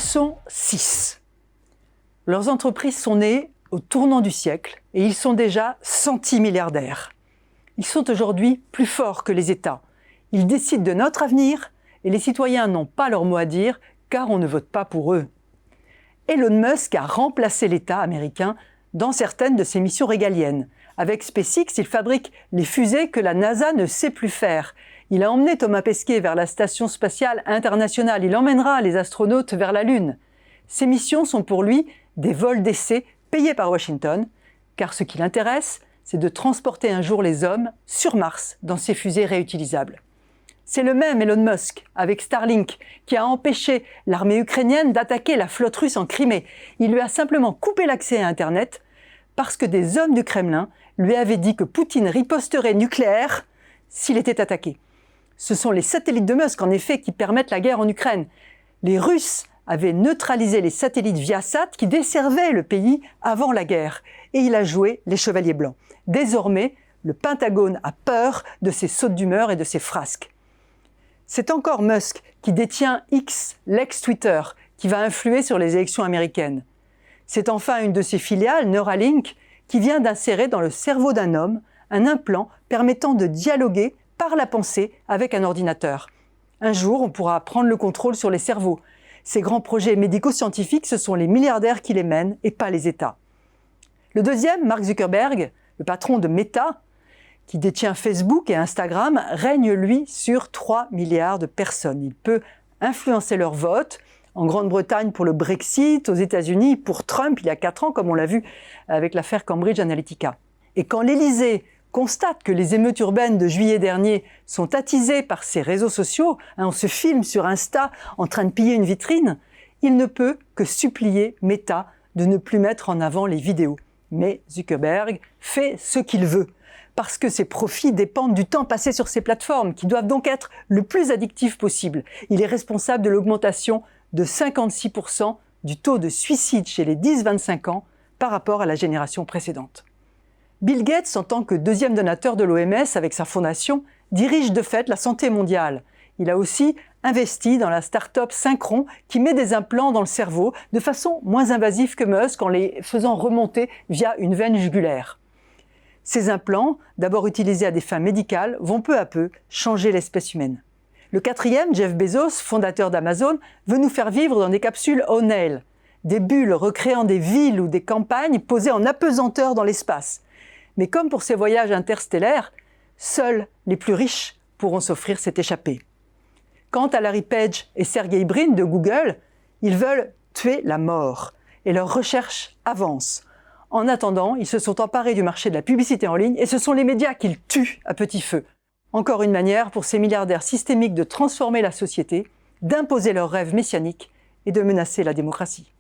sont 6. Leurs entreprises sont nées au tournant du siècle et ils sont déjà centimilliardaires. Ils sont aujourd'hui plus forts que les États. Ils décident de notre avenir et les citoyens n'ont pas leur mot à dire car on ne vote pas pour eux. Elon Musk a remplacé l'État américain dans certaines de ses missions régaliennes. Avec SpaceX, il fabrique les fusées que la NASA ne sait plus faire. Il a emmené Thomas Pesquet vers la Station spatiale internationale. Il emmènera les astronautes vers la Lune. Ces missions sont pour lui des vols d'essai payés par Washington, car ce qui l'intéresse, c'est de transporter un jour les hommes sur Mars dans ces fusées réutilisables. C'est le même Elon Musk, avec Starlink, qui a empêché l'armée ukrainienne d'attaquer la flotte russe en Crimée. Il lui a simplement coupé l'accès à Internet parce que des hommes du Kremlin lui avaient dit que Poutine riposterait nucléaire s'il était attaqué. Ce sont les satellites de Musk, en effet, qui permettent la guerre en Ukraine. Les Russes avaient neutralisé les satellites Viasat qui desservaient le pays avant la guerre. Et il a joué les chevaliers blancs. Désormais, le Pentagone a peur de ses sautes d'humeur et de ses frasques. C'est encore Musk qui détient X, l'ex-Twitter, qui va influer sur les élections américaines. C'est enfin une de ses filiales, Neuralink, qui vient d'insérer dans le cerveau d'un homme un implant permettant de dialoguer par la pensée avec un ordinateur. Un jour, on pourra prendre le contrôle sur les cerveaux. Ces grands projets médico-scientifiques, ce sont les milliardaires qui les mènent et pas les États. Le deuxième, Mark Zuckerberg, le patron de Meta, qui détient Facebook et Instagram, règne lui sur 3 milliards de personnes. Il peut influencer leur vote, en Grande-Bretagne pour le Brexit, aux États-Unis pour Trump il y a 4 ans, comme on l'a vu avec l'affaire Cambridge Analytica. Et quand l'Élysée constate que les émeutes urbaines de juillet dernier sont attisées par ces réseaux sociaux, on se filme sur Insta en train de piller une vitrine, il ne peut que supplier Meta de ne plus mettre en avant les vidéos. Mais Zuckerberg fait ce qu'il veut, parce que ses profits dépendent du temps passé sur ces plateformes, qui doivent donc être le plus addictifs possible. Il est responsable de l'augmentation de 56% du taux de suicide chez les 10-25 ans par rapport à la génération précédente. Bill Gates, en tant que deuxième donateur de l'OMS avec sa fondation, dirige de fait la santé mondiale. Il a aussi investi dans la start-up Synchron qui met des implants dans le cerveau de façon moins invasive que Musk en les faisant remonter via une veine jugulaire. Ces implants, d'abord utilisés à des fins médicales, vont peu à peu changer l'espèce humaine. Le quatrième, Jeff Bezos, fondateur d'Amazon, veut nous faire vivre dans des capsules O'Neill, des bulles recréant des villes ou des campagnes posées en apesanteur dans l'espace. Mais comme pour ces voyages interstellaires, seuls les plus riches pourront s'offrir cette échappée. Quant à Larry Page et Sergey Brin de Google, ils veulent tuer la mort et leurs recherches avancent. En attendant, ils se sont emparés du marché de la publicité en ligne et ce sont les médias qu'ils tuent à petit feu. Encore une manière pour ces milliardaires systémiques de transformer la société, d'imposer leurs rêves messianiques et de menacer la démocratie.